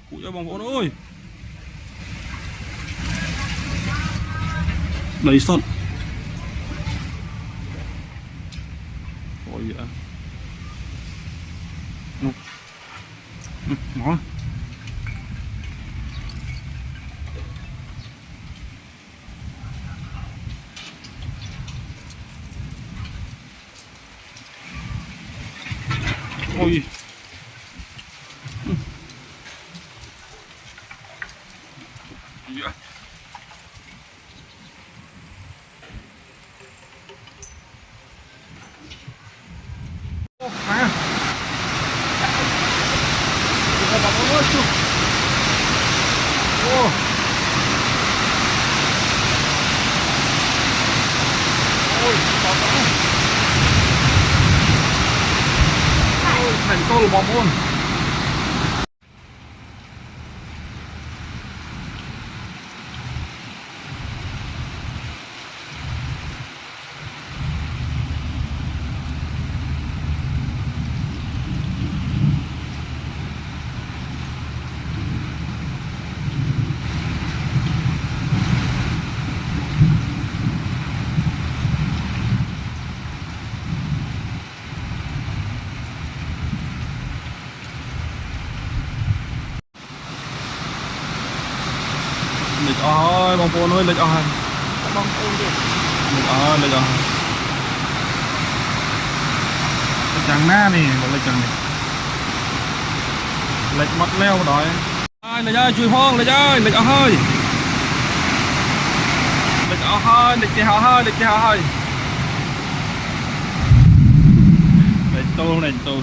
cụ cho bóng vốn ơi lấy sọt ôi vậy nó ôi dạ à thành câu bóng luôn lịch ơi bóng bồn ơi lịch ơi bông ôn đi lịch ơi lịch chẳng na nè một lịch chẳng này lịch mất leo đói ai lịch ơi chui hoang lịch ơi lịch ơi lịch ơi lịch kia hơi lịch kia hơi lịch tô